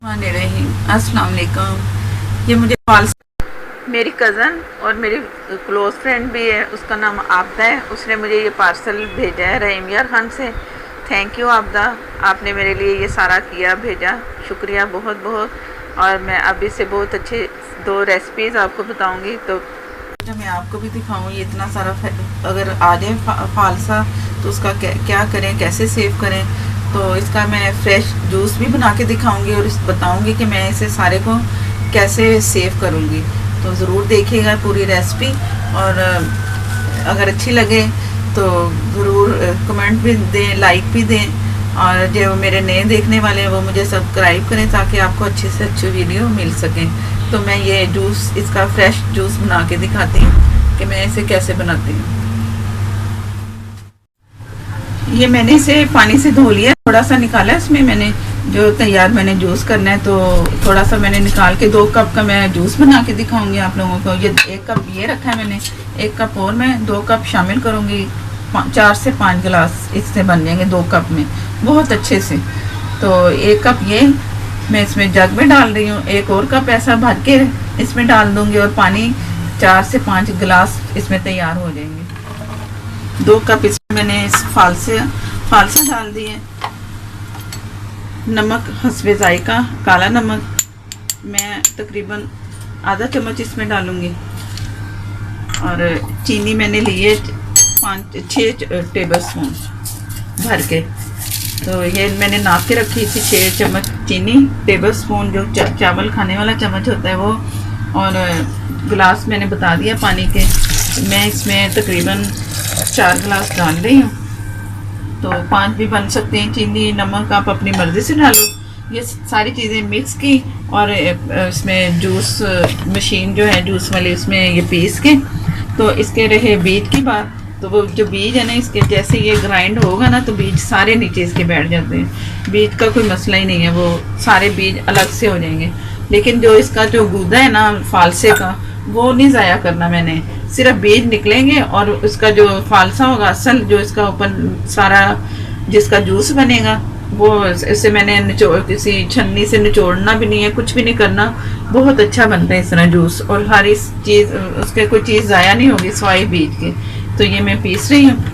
अस्सलाम वालेकुम। ये मुझे मेरी कज़न और मेरी क्लोज़ फ्रेंड भी है, उसका नाम आबदा है। उसने मुझे ये पार्सल भेजा है रहीम यार खान से। थैंक यू आबदा, आपने मेरे लिए ये सारा किया भेजा, शुक्रिया बहुत बहुत। और मैं अभी से बहुत अच्छे 2 रेसिपीज़ आपको बताऊंगी। तो मैं आपको भी दिखाऊँ ये इतना सारा अगर आ जाए फालसा तो उसका क्या करें, कैसे सेव करें। तो इसका मैं फ्रेश जूस भी बना के दिखाऊंगी और बताऊंगी कि मैं इसे सारे को कैसे सेव करूंगी। तो ज़रूर देखिएगा पूरी रेसिपी, और अगर अच्छी लगे तो ज़रूर कमेंट भी दें, लाइक भी दें। और जो मेरे नए देखने वाले हैं वो मुझे सब्सक्राइब करें ताकि आपको अच्छे से अच्छी वीडियो मिल सकें। तो मैं ये जूस, इसका फ्रेश जूस बना के दिखाती हूँ कि मैं इसे कैसे बनाती हूँ। ये मैंने इसे पानी से धो लिया, थोड़ा सा निकाला इसमें मैंने जो तैयार मैंने जूस करना है। तो थोड़ा सा मैंने निकाल के 2 कप का मैं जूस बना के दिखाऊंगी आप लोगों को। ये 1 कप ये रखा है मैंने, 1 कप और मैं 2 कप शामिल करूंगी। 4 से 5 गिलास इससे बन जाएंगे 2 कप में बहुत अच्छे से। तो 1 कप ये मैं इसमें जग में डाल रही हूँ, 1 और कप ऐसा भर के इसमें डाल दूंगी और पानी 4 से 5 गिलास इसमें तैयार हो जाएंगे। 2 कप इसमें मैंने इस फालसा डाल दिए। नमक हस्बे जायका, काला नमक मैं तकरीबन आधा चम्मच इसमें डालूंगी। और चीनी मैंने लिए 5-6 टेबल स्पून भर के। तो ये मैंने नाप के रखी थी 6 चम्मच चीनी टेबल स्पून, जो चावल खाने वाला चम्मच होता है वो। और गिलास मैंने बता दिया पानी के। मैं इसमें तकरीबन 4 गिलास डाल रही हूँ। तो 5 भी बन सकते हैं। चीनी नमक आप अपनी मर्ज़ी से डालो। ये सारी चीज़ें मिक्स की और इसमें जूस मशीन जो है जूस वाली, उसमें ये पीस के। तो इसके रहे बीज की बात, तो वो जो बीज है ना इसके, जैसे ये ग्राइंड होगा ना तो बीज सारे नीचे इसके बैठ जाते हैं। बीज का कोई मसला ही नहीं है, वो सारे बीज अलग से हो जाएंगे। लेकिन जो इसका जो गूदा है ना फालसे का, वो नहीं ज़ाया करना मैंने। सिर्फ बीज निकलेंगे और उसका जो फालसा होगा असल, जो इसका ऊपर सारा जिसका जूस बनेगा, वो इसे मैंने किसी छन्नी से निचोड़ना भी नहीं है, कुछ भी नहीं करना। बहुत अच्छा बनता है इस तरह जूस, और हर इस चीज़ उसके कोई चीज़ ज़ाया नहीं होगी सिवाय बीज के। तो ये मैं पीस रही हूँ।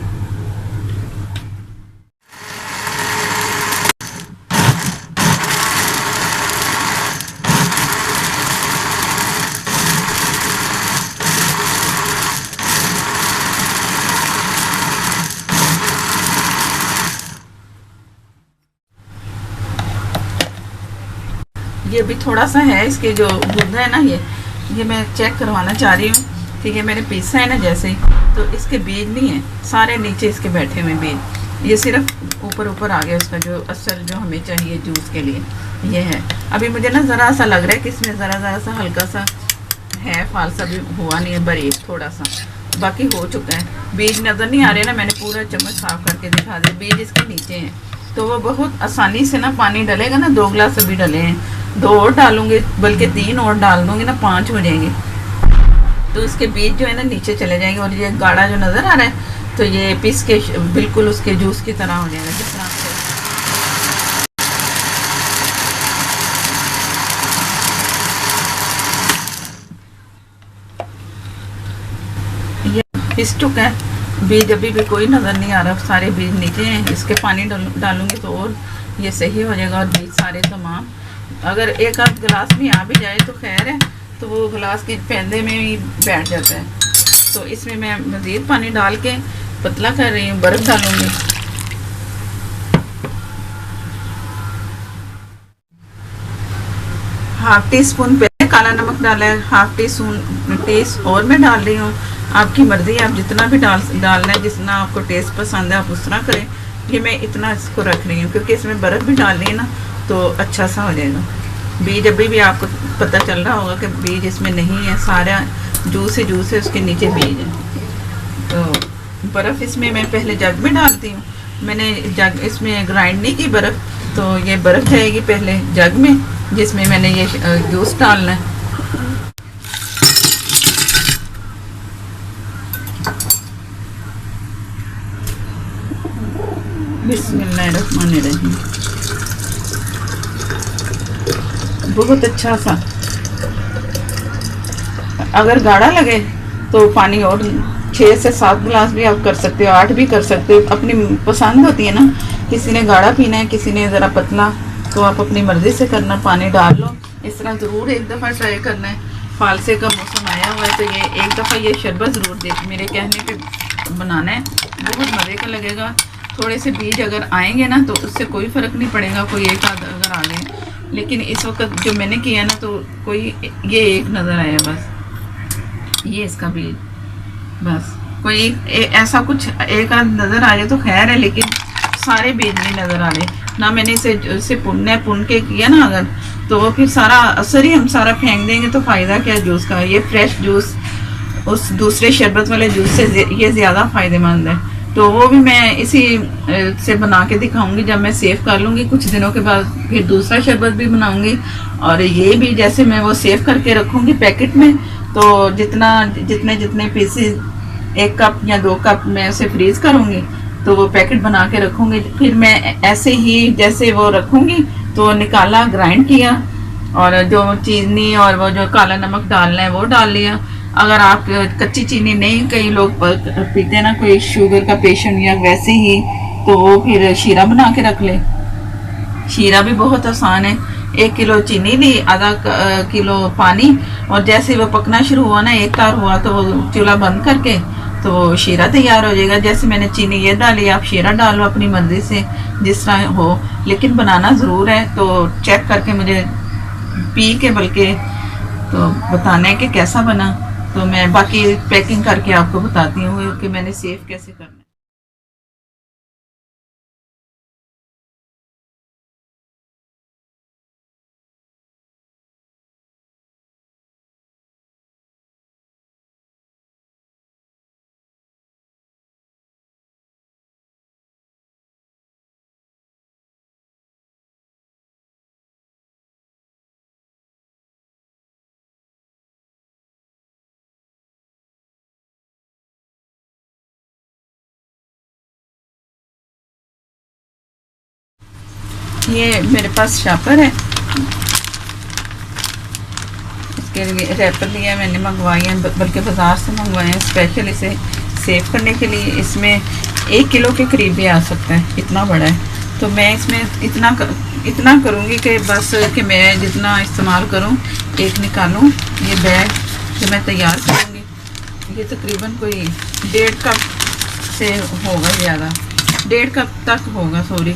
ये भी थोड़ा सा है इसके जो गूदा है ना, ये मैं चेक करवाना चाह रही हूँ कि ये मैंने पीसा है ना जैसे, तो इसके बीज नहीं है, सारे नीचे इसके बैठे हुए बीज। ये सिर्फ ऊपर ऊपर आ गया उसका जो असल जो हमें चाहिए जूस के लिए, ये है। अभी मुझे ना ज़रा सा लग रहा है कि इसमें ज़रा सा हल्का सा है, फालसा भी हुआ नहीं है, बारीक थोड़ा सा, बाकी हो चुका है। बीज नज़र नहीं आ रहे ना, मैंने पूरा चम्मच साफ करके दिखा दिया, बीज इसके नीचे हैं। तो वो बहुत आसानी से ना पानी डलेगा ना, 2 गिलास अभी डले हैं, 2 और डालूंगी, बल्कि 3 और डाल दूंगी ना, 5 हो जाएंगे। तो इसके बीज जो है ना नीचे चले जाएंगे। और ये गाढ़ा जो नज़र आ रहा है, तो ये पीस के बिल्कुल उसके जूस की तरह हो जाएगा जिस तरह से। ये पिस चुका है, बीज अभी भी कोई नज़र नहीं आ रहा, सारे बीज नीचे हैं। इसके पानी डालूंगी तो और ये सही हो जाएगा। और बीज सारे तमाम, अगर 1 आध गिलास भी आ भी जाए तो खैर है, तो वो गिलास के पैंदे में ही बैठ जाता है। तो इसमें मैं मज़ीद पानी डाल के पतला कर रही हूँ, बर्फ़ डालूंगी। ½ टीस्पून पहले काला नमक डाला है, ½ टीस्पून और मैं डाल रही हूँ। आपकी मर्ज़ी है, आप जितना भी डालना है, जितना आपको टेस्ट पसंद है आप उस तरह करें। ये मैं इतना इसको रख रही हूँ क्योंकि इसमें बर्फ़ भी डाल रही है ना, तो अच्छा सा हो जाएगा। बीज अभी भी आपको पता चल रहा होगा कि बीज इसमें नहीं है, सारा जूस ही जूस है, उसके नीचे बीज है। तो बर्फ़ इसमें मैं पहले जग में डालती हूँ। मैंने जग इसमें ग्राइंड नहीं की बर्फ़, तो ये बर्फ़ जाएगी पहले जग में जिसमें मैंने ये जूस डालना है। बिस्मिल्लाहिर्रहमानिर्रहीम। बहुत अच्छा सा। अगर गाढ़ा लगे तो पानी और 6 से 7 गिलास भी आप कर सकते हो, 8 भी कर सकते हो, अपनी पसंद होती है ना। किसी ने गाढ़ा पीना है, किसी ने ज़रा पतला, तो आप अपनी मर्ज़ी से करना, पानी डाल लो। इस तरह ज़रूर एक दफ़ा ट्राई करना है। फालसे का मौसम आया हुआ है तो ये एक दफ़ा ये शरबत ज़रूर देख, मेरे कहने पे बनाना है, बहुत मज़े का लगेगा। थोड़े से बीज अगर आएंगे ना तो उससे कोई फ़र्क नहीं पड़ेगा, कोई एक आध अगर आ गए, लेकिन इस वक्त जो मैंने किया ना तो कोई ये एक नज़र आया बस, ये इसका बीज बस, कोई ऐसा कुछ एक आध नज़र आ जाए तो खैर है, लेकिन सारे बीज नहीं नज़र आ रहे ना। मैंने इसे पुन के किया ना अगर, तो फिर सारा असर ही हम सारा फेंक देंगे तो फ़ायदा क्या है जूस का। ये फ्रेश जूस उस दूसरे शरबत वाले जूस से ये ज़्यादा फ़ायदेमंद है। तो वो भी मैं इसी से बना के दिखाऊंगी जब मैं सेव कर लूँगी कुछ दिनों के बाद, फिर दूसरा शरबत भी बनाऊंगी। और ये भी जैसे मैं वो सेव करके रखूँगी पैकेट में, तो जितने पीसेस 1 कप या 2 कप मैं उसे फ्रीज करूँगी, तो वो पैकेट बना के रखूँगी। फिर मैं ऐसे ही जैसे वो रखूँगी तो निकाला, ग्राइंड किया, और जो चीनी और वो जो काला नमक डालना है वो डाल लिया। अगर आप कच्ची चीनी नहीं, कई लोग पीते हैं ना, कोई शुगर का पेशेंट या वैसे ही, तो वो फिर शीरा बना के रख ले। शीरा भी बहुत आसान है। 1 किलो चीनी ली, आधा किलो पानी, और जैसे वो पकना शुरू हुआ ना, एक तार हुआ, तो वो चूल्हा बंद करके तो शीरा तैयार हो जाएगा। जैसे मैंने चीनी ये डाली, आप शीरा डालो अपनी मर्जी से जिस तरह हो, लेकिन बनाना ज़रूर है। तो चेक करके मुझे पी के बल्कि तो बताना है कि कैसा बना। तो मैं बाकी पैकिंग करके आपको बताती हूँ कि मैंने सेव कैसे करना है। ये मेरे पास शापर है, इसके लिए रैपर लिया मैंने, मंगवाए हैं, बल्कि बाज़ार से मंगवाए हैं स्पेशल इसे सेव करने के लिए। इसमें 1 किलो के करीब भी आ सकता है, इतना बड़ा है। तो मैं इसमें इतना करूँगी कि बस कि मैं जितना इस्तेमाल करूँ एक निकालूँ। ये बैग जो मैं तैयार करूँगी ये तकरीबन कोई 1.5 कप से होगा, ज़्यादा 1.5 कप तक होगा, सॉरी।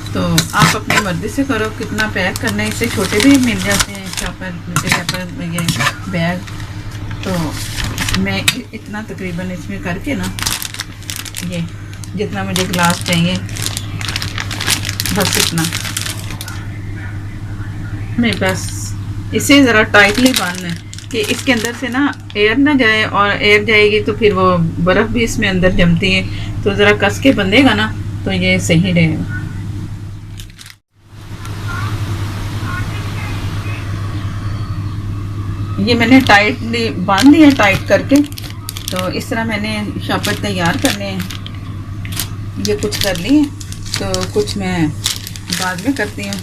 तो आप अपनी मर्ज़ी से करो कितना पैक करना है। इससे छोटे भी मिल जाते हैं शापर ये बैग। तो मैं इतना तकरीबन इसमें करके ना, ये जितना मुझे गिलास चाहिए बस इतना, मैं बस इसे ज़रा टाइटली बांधना है कि इसके अंदर से ना एयर ना जाए, और एयर जाएगी तो फिर वो बर्फ़ भी इसमें अंदर जमती है। तो ज़रा कस के बंधेगा ना तो ये सही रहेगा। ये मैंने टाइटली बांध दिया, टाइट करके। तो इस तरह मैंने शापर तैयार करने हैं, ये कुछ कर लिए, तो कुछ मैं बाद में करती हूँ।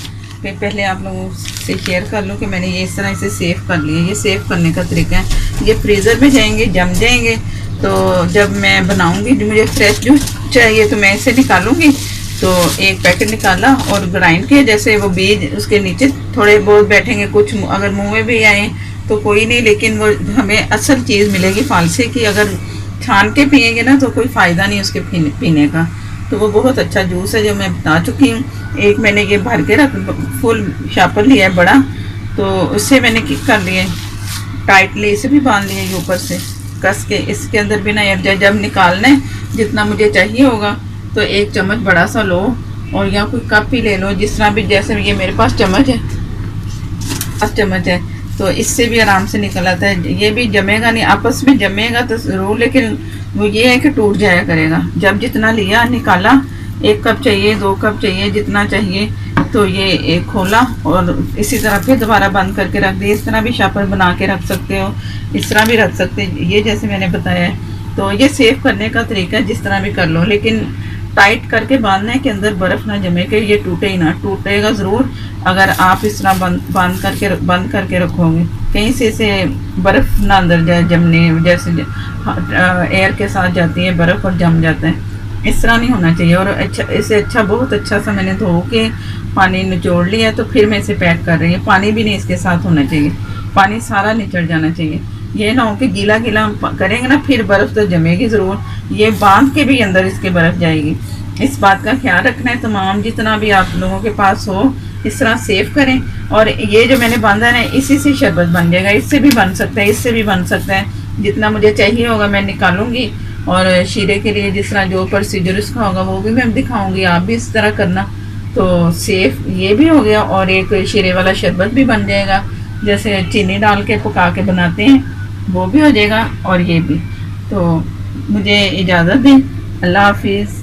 फिर पहले आप लोगों से शेयर कर लूँ कि मैंने ये इस तरह इसे सेव कर लिया। ये सेव करने का तरीका है, ये फ्रीज़र में जाएंगे, जम जाएंगे। तो जब मैं बनाऊँगी, जो मुझे फ्रेश जूस चाहिए तो मैं इसे निकालूँगी। तो एक पैकेट निकाला और ग्राइंड किया, जैसे वो बीज उसके नीचे थोड़े बहुत बैठेंगे, कुछ अगर मुँह में भी आए तो कोई नहीं, लेकिन वो हमें असल चीज़ मिलेगी फालसे की। अगर छान के पिएंगे ना तो कोई फ़ायदा नहीं उसके पीने का। तो वो बहुत अच्छा जूस है जो मैं बता चुकी हूँ। एक मैंने ये भर के रख फुल शापर लिया है बड़ा, तो उससे मैंने कर लिए टाइटली, इसे भी बांध लिया ये ऊपर से कस के, इसके अंदर भी ना एयर जाए। जब निकालना है जितना मुझे चाहिए होगा तो 1 चम्मच बड़ा सा लो, और या कोई कप ही ले लो जिस तरह भी, जैसे ये मेरे पास चम्मच है, 5 चम्मच है, तो इससे भी आराम से निकल आता है। ये भी जमेगा नहीं, आपस में जमेगा तो ज़रूर, लेकिन वो ये है कि टूट जाया करेगा। जब जितना लिया निकाला, 1 कप चाहिए, 2 कप चाहिए, जितना चाहिए, तो ये एक खोला और इसी तरह फिर दोबारा बंद करके रख दिया। इस तरह भी शापर बना के रख सकते हो, इस तरह भी रख सकते हैं, ये जैसे मैंने बताया है। तो ये सेव करने का तरीका है, जिस तरह भी कर लो, लेकिन टाइट करके बांधना है कि अंदर बर्फ़ ना जमे, कि ये टूटे ही ना। टूटेगा ज़रूर अगर आप इस तरह बंद करके रखोगे, कहीं से इसे बर्फ़ ना अंदर जाए जमने, जैसे एयर के साथ जाती है बर्फ़ और जम जाता है। इस तरह नहीं होना चाहिए। और अच्छा, इसे अच्छा बहुत अच्छा सा मैंने धो के पानी निचोड़ लिया, तो फिर मैं इसे पैक कर रही हूँ। पानी भी नहीं इसके साथ होना चाहिए, पानी सारा निचड़ जाना चाहिए। ये ना हो कि गीला गीला हम करेंगे ना, फिर बर्फ़ तो जमेगी ज़रूर, ये बांध के भी अंदर इसके बर्फ़ जाएगी। इस बात का ख्याल रखना है। तमाम जितना भी आप लोगों के पास हो, इस तरह सेव करें। और ये जो मैंने बांधा है ना, इसी से शरबत बन जाएगा। इससे भी बन सकता है, इससे भी बन सकता है। जितना मुझे चाहिए होगा मैं निकालूंगी, और शीरे के लिए जिस तरह जो प्रोसीजर इसका होगा वो भी मैं दिखाऊंगी। आप भी इस तरह करना। तो सेफ ये भी हो गया, और एक शीरे वाला शरबत भी बन जाएगा, जैसे चीनी डाल के पका के बनाते हैं, वो भी हो जाएगा। और ये भी। तो मुझे इजाज़त दें। अल्लाह हाफिज़।